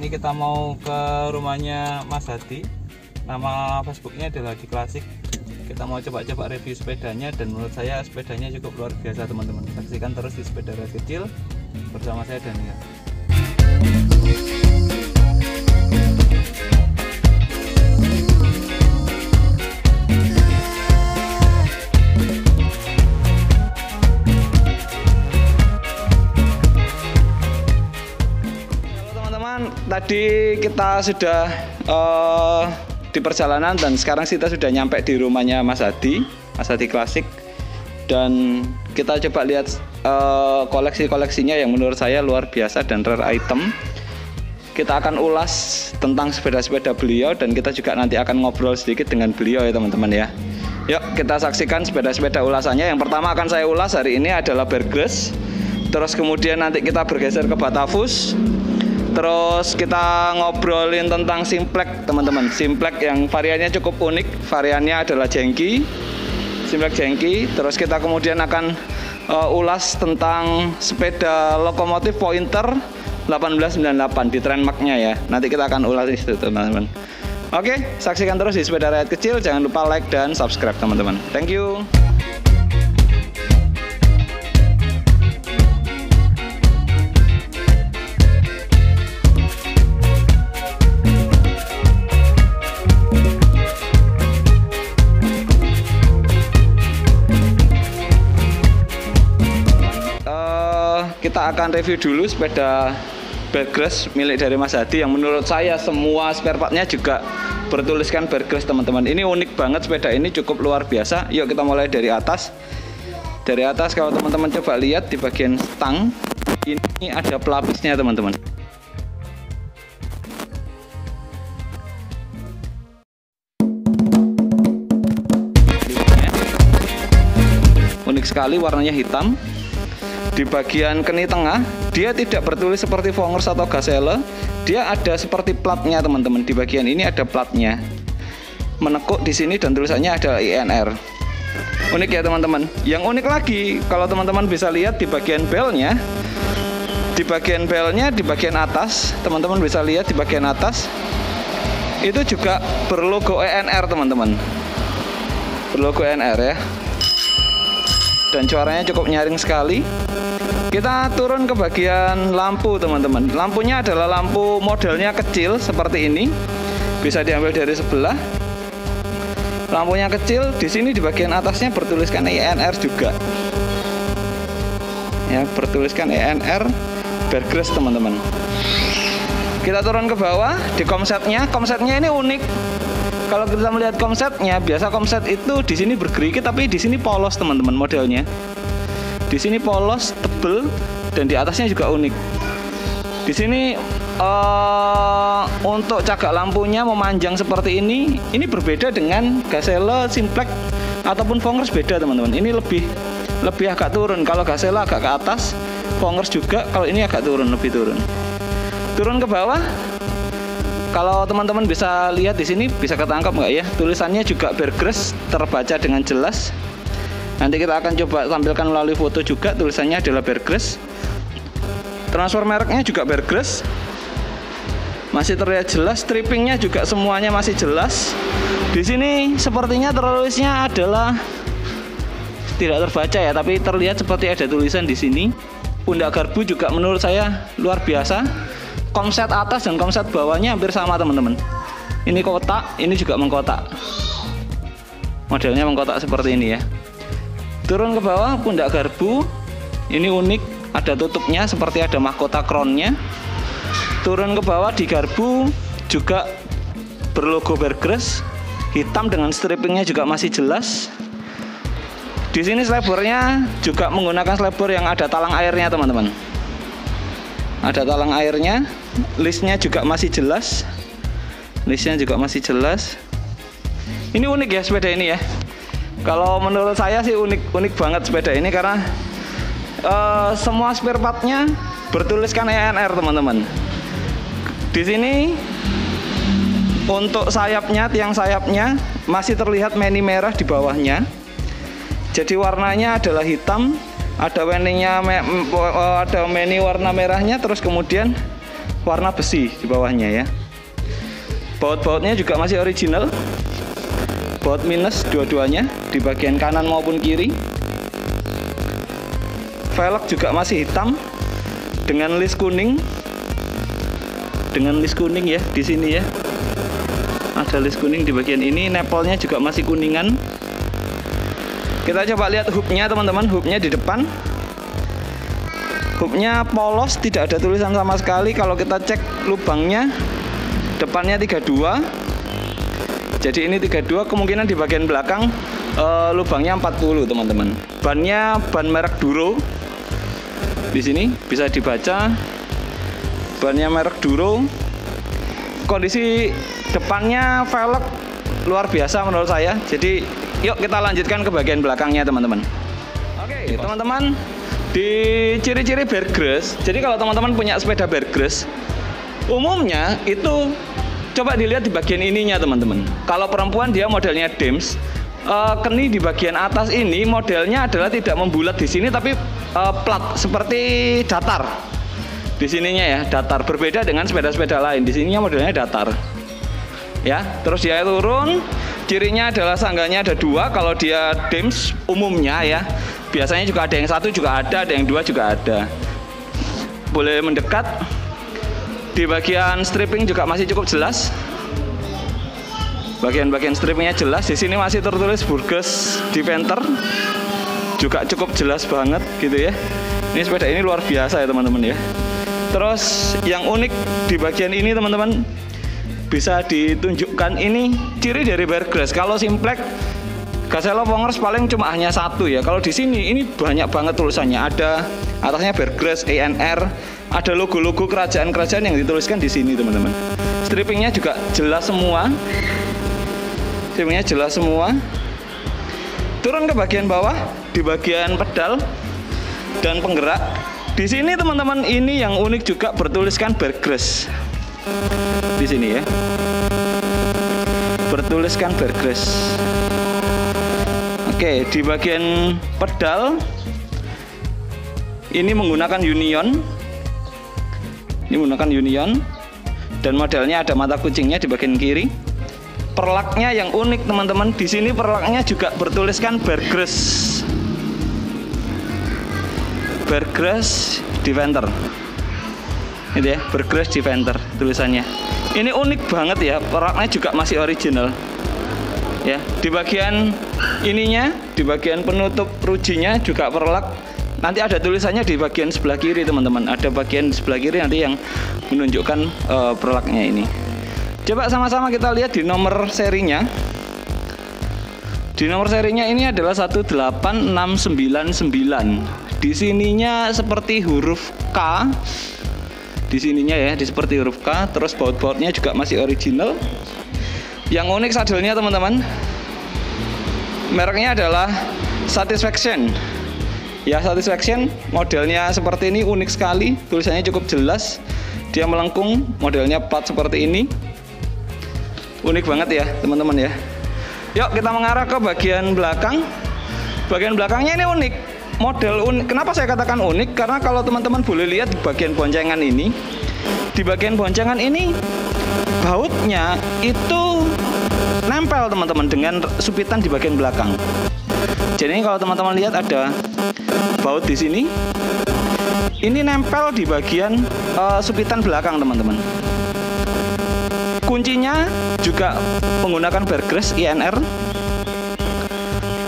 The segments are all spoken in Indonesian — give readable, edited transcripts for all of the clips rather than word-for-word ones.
Ini kita mau ke rumahnya Mas Hadi. Nama Facebooknya adalah Hadi Klasik. Kita mau coba-coba review sepedanya, dan menurut saya sepedanya cukup luar biasa teman-teman. Saksikan terus di Sepeda Rakyat Kecil bersama saya Daniel. Tadi kita sudah di perjalanan dan sekarang kita sudah nyampe di rumahnya Mas Hadi Klasik, dan kita coba lihat koleksi-koleksinya yang menurut saya luar biasa dan rare item. Kita akan ulas tentang sepeda-sepeda beliau, dan kita juga nanti akan ngobrol sedikit dengan beliau ya teman-teman ya. Yuk kita saksikan sepeda-sepeda ulasannya. Yang pertama akan saya ulas hari ini adalah Beargrass. Terus kemudian nanti kita bergeser ke Batavus. Terus kita ngobrolin tentang Simplex teman-teman. Simplex yang variannya cukup unik. Variannya adalah jengki, Simplex jengki. Terus kita kemudian akan ulas tentang sepeda lokomotif Pointer 1898 di Trendmark-nya ya. Nanti kita akan ulas itu teman-teman. Oke, saksikan terus di Sepeda Rakyat Kecil. Jangan lupa like dan subscribe teman-teman. Thank you. Kita akan review dulu sepeda Beargrass milik dari Mas Hadi, yang menurut saya semua spare partnya juga bertuliskan Beargrass teman-teman. Ini unik banget, sepeda ini cukup luar biasa. Yuk kita mulai dari atas. Dari atas kalau teman-teman coba lihat di bagian stang, ini ada pelapisnya teman-teman. Unik sekali, warnanya hitam. Di bagian keni tengah dia tidak bertulis seperti Vongers atau Gazelle, dia ada seperti platnya teman-teman. Di bagian ini ada platnya, menekuk di sini dan tulisannya ada INR. Unik ya teman-teman. Yang unik lagi kalau teman-teman bisa lihat di bagian belnya, di bagian atas, teman-teman bisa lihat di bagian atas itu juga berlogo INR teman-teman, berlogo INR ya. Dan suaranya cukup nyaring sekali. Kita turun ke bagian lampu teman-teman. Lampunya adalah lampu modelnya kecil seperti ini. Bisa diambil dari sebelah. Lampunya kecil. Di sini di bagian atasnya bertuliskan INR juga. Ya, bertuliskan INR Beargrass teman-teman. Kita turun ke bawah di komsetnya. Komsetnya ini unik. Kalau kita melihat komsetnya, biasa komset itu di sini bergerigi, tapi di sini polos teman-teman modelnya. Di sini polos, tebel, dan di atasnya juga unik. Di sini untuk cagak lampunya memanjang seperti ini berbeda dengan Gazelle, Simplex ataupun Vongers, beda teman-teman. Ini lebih agak turun. Kalau Gazelle agak ke atas, Vongers juga. Kalau ini agak turun, lebih turun. Turun ke bawah. Kalau teman-teman bisa lihat di sini, bisa ketangkap nggak ya? Tulisannya juga Beargrass, terbaca dengan jelas. Nanti kita akan coba tampilkan melalui foto juga. Tulisannya adalah Beargrass. Transfer mereknya juga Beargrass. Masih terlihat jelas. Strippingnya juga semuanya masih jelas. Di sini sepertinya tertulisnya adalah tidak terbaca ya, tapi terlihat seperti ada tulisan di sini. Pundak garbu juga menurut saya luar biasa. Komset atas dan komset bawahnya hampir sama teman-teman. Ini kotak, ini juga mengkotak. Modelnya mengkotak seperti ini ya. Turun ke bawah, pundak garbu. Ini unik, ada tutupnya seperti ada mahkota crownnya. Turun ke bawah di garbu juga berlogo Beargrass, hitam dengan strippingnya juga masih jelas. Di sini selebornya juga menggunakan selebor yang ada talang airnya teman-teman. Ada talang airnya. Listnya juga masih jelas. Ini unik ya sepeda ini ya. Kalau menurut saya sih unik banget sepeda ini, karena semua spare partnya bertuliskan INR teman-teman. Di sini untuk sayapnya, tiang sayapnya masih terlihat meni merah di bawahnya. Jadi warnanya adalah hitam, ada meni warna merahnya, terus kemudian warna besi di bawahnya ya. Baut-bautnya juga masih original. Baut minus dua-duanya di bagian kanan maupun kiri. Velg juga masih hitam dengan list kuning. Dengan list kuning ya di sini ya. Ada list kuning di bagian ini. Nepelnya juga masih kuningan. Kita coba lihat hubnya teman-teman. Hubnya di depan. Hubnya polos, tidak ada tulisan sama sekali. Kalau kita cek lubangnya, depannya 32. Jadi ini 32, kemungkinan di bagian belakang lubangnya 40 teman-teman. Bannya ban merek Duro. Di sini bisa dibaca bannya merek Duro. Kondisi depannya velg luar biasa menurut saya. Jadi yuk kita lanjutkan ke bagian belakangnya teman-teman. Oke teman-teman, di ciri-ciri Beargrass. Jadi kalau teman-teman punya sepeda Beargrass, umumnya itu coba dilihat di bagian ininya teman-teman. Kalau perempuan dia modelnya Dems. Keni di bagian atas ini modelnya adalah tidak membulat di sini tapi plat seperti datar. Di sininya ya datar, berbeda dengan sepeda-sepeda lain. Di sininya modelnya datar. Ya, terus dia turun. Cirinya adalah sangganya ada dua. Kalau dia Dems umumnya ya, biasanya juga ada yang satu juga ada yang dua juga ada. Boleh mendekat. Di bagian stripping juga masih cukup jelas. Bagian-bagian strippingnya jelas. Di sini masih tertulis Burgess Defender. Juga cukup jelas banget gitu ya. Ini sepeda ini luar biasa ya teman-teman ya. Terus yang unik di bagian ini teman-teman, bisa ditunjukkan ini ciri dari Beargrass. Kalau Simplex Gazelle Fongers paling cuma hanya satu ya. Kalau di sini ini banyak banget tulisannya. Ada atasnya Beargrass, ENR, ada logo-logo kerajaan-kerajaan yang dituliskan di sini teman-teman. Strippingnya juga jelas semua. Strippingnya jelas semua. Turun ke bagian bawah, di bagian pedal dan penggerak. Di sini teman-teman, ini yang unik juga bertuliskan Beargrass. Di sini ya. Bertuliskan Beargrass. Oke, di bagian pedal ini menggunakan Union. Ini menggunakan Union dan modelnya ada mata kucingnya di bagian kiri. Perlaknya yang unik teman-teman, di sini perlaknya juga bertuliskan Beargrass. Beargrass Defender. Ini ya, Beargrass Defender tulisannya. Ini unik banget ya, perlaknya juga masih original. Ya, di bagian ininya, di bagian penutup rujinya juga perlak. Nanti ada tulisannya di bagian sebelah kiri teman-teman. Ada bagian di sebelah kiri nanti yang menunjukkan perlaknya ini. Coba sama-sama kita lihat di nomor serinya. Di nomor serinya ini adalah 18699. Di sininya seperti huruf K. Di sininya ya, seperti huruf K. Terus baut-bautnya juga masih original. Yang unik sadelnya teman-teman, mereknya adalah Satisfaction. Ya, Satisfaction modelnya seperti ini, unik sekali. Tulisannya cukup jelas. Dia melengkung, modelnya plat seperti ini. Unik banget ya teman-teman ya. Yuk kita mengarah ke bagian belakang. Bagian belakangnya ini unik. Model unik. Kenapa saya katakan unik? Karena kalau teman-teman boleh lihat di bagian boncengan ini, di bagian boncengan ini bautnya itu nempel teman-teman dengan supitan di bagian belakang. Jadi kalau teman-teman lihat ada baut di sini, ini nempel di bagian supitan belakang teman-teman. Kuncinya juga menggunakan Beargrass INR.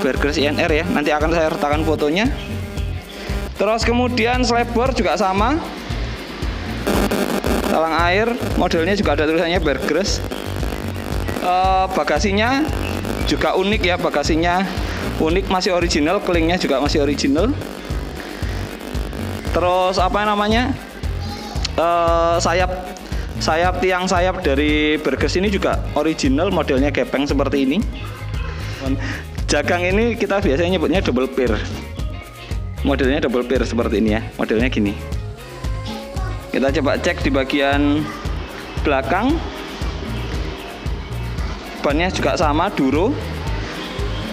Beargrass INR ya, nanti akan saya sertakan fotonya. Terus kemudian slipboard juga sama. Talang air, modelnya juga ada tulisannya Beargrass. Bagasinya juga unik ya, bagasinya unik, masih original, kelingnya juga masih original. Terus apa namanya, sayap tiang sayap dari Beargrass ini juga original, modelnya gepeng seperti ini. Jagang ini kita biasanya nyebutnya double pair. Modelnya double pair seperti ini ya, modelnya gini. Kita coba cek di bagian belakang. Bannya juga sama, Duro.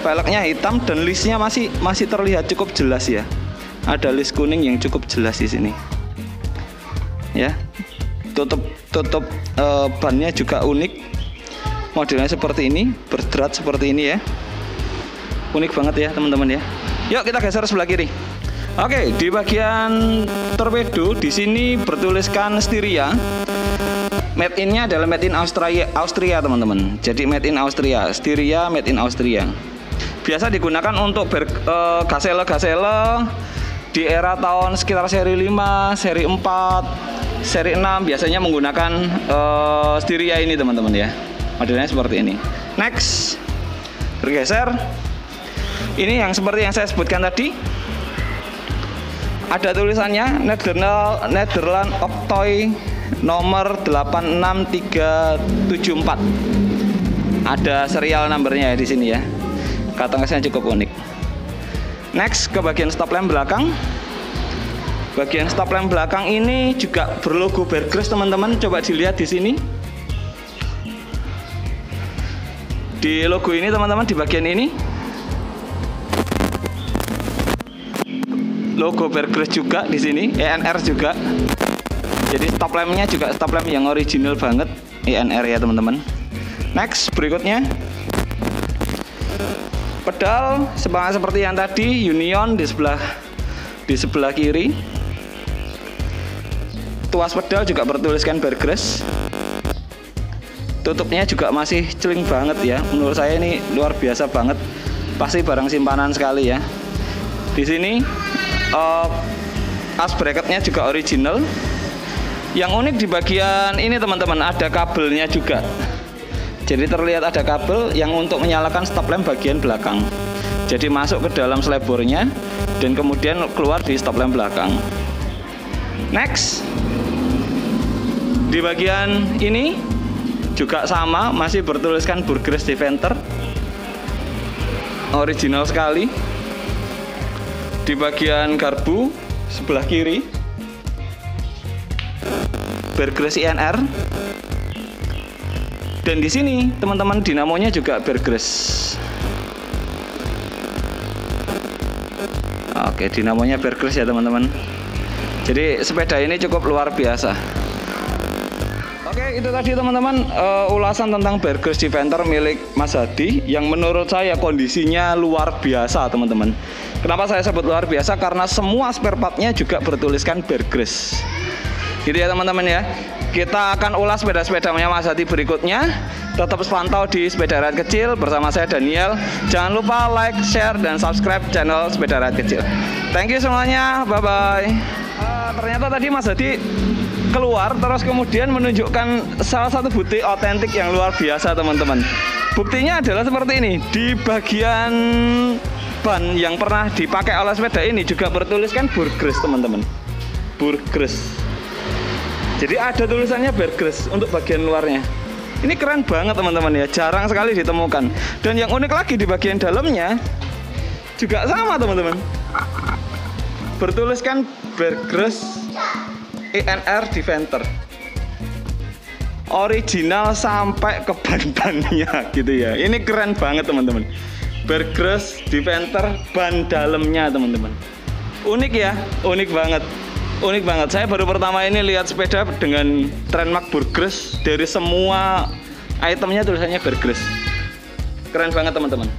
Velgnya hitam dan listnya masih terlihat cukup jelas ya. Ada list kuning yang cukup jelas di sini. Ya. tutup bannya juga unik, modelnya seperti ini, berdrat seperti ini ya, unik banget ya teman-teman ya. Yuk kita geser sebelah kiri. Oke, di bagian torpedo di sini bertuliskan Styria. Made in-nya adalah made in Austria teman-teman. Jadi made in Austria, Styria made in Austria. Biasa digunakan untuk gasele di era tahun sekitar seri 5, seri 4, seri 6 biasanya menggunakan Styria ini teman-teman ya. Modelnya seperti ini. Next, bergeser. Ini yang seperti yang saya sebutkan tadi. Ada tulisannya Nederland Octoy nomor 86374. Ada serial numbernya ya di sini ya. Katangnya cukup unik. Next ke bagian stop lamp belakang. Bagian stop lamp belakang ini juga berlogo Bear Grylls teman-teman. Coba dilihat di sini. Di logo ini teman-teman di bagian ini. Logo Bear Grylls juga di sini, ENR juga. Jadi stop lampnya juga stop lamp yang original banget, ENR ya teman-teman. Next berikutnya, pedal seperti yang tadi, Union di sebelah kiri. Tuas pedal juga bertuliskan Bear Grylls. Tutupnya juga masih celing banget ya. Menurut saya ini luar biasa banget. Pasti barang simpanan sekali ya. Di sini as bracketnya juga original. Yang unik di bagian ini teman-teman, ada kabelnya juga. Jadi terlihat ada kabel yang untuk menyalakan stop lamp bagian belakang. Jadi masuk ke dalam selebornya dan kemudian keluar di stop lamp belakang. Next, di bagian ini juga sama, masih bertuliskan Bear Grylls Defender. Original sekali. Di bagian garbu sebelah kiri, Bear Grylls ENR. Dan di sini teman-teman dinamonya juga Bear Grylls. Oke, dinamonya Bear Grylls ya teman-teman. Jadi sepeda ini cukup luar biasa. Oke, itu tadi teman-teman ulasan tentang Bear Grylls Defender milik Mas Hadi yang menurut saya kondisinya luar biasa teman-teman. Kenapa saya sebut luar biasa? Karena semua spare partnya juga bertuliskan Bear Grylls. Gitu ya teman-teman ya. Kita akan ulas sepeda-sepedanya Mas Hadi berikutnya. Tetap pantau di Sepeda Rakyat Kecil bersama saya Daniel. Jangan lupa like, share, dan subscribe channel Sepeda Rakyat Kecil. Thank you semuanya, bye-bye. Ternyata tadi Mas Hadi keluar terus kemudian menunjukkan salah satu butik otentik yang luar biasa teman-teman. Buktinya adalah seperti ini. Di bagian ban yang pernah dipakai oleh sepeda ini juga bertuliskan Bear Grylls teman-teman. Bear Grylls. Jadi ada tulisannya Bear Grylls untuk bagian luarnya. Ini keren banget teman-teman ya, jarang sekali ditemukan. Dan yang unik lagi di bagian dalamnya juga sama teman-teman. Bertuliskan Bear Grylls ENR Defender. Original sampai ke ban-bannya gitu ya. Ini keren banget teman-teman. Bear Grylls Defender ban dalamnya teman-teman. Unik ya, unik banget. Unik banget. Saya baru pertama ini lihat sepeda dengan trademark Bear Grylls. Dari semua itemnya tulisannya Bear Grylls. Keren banget teman-teman.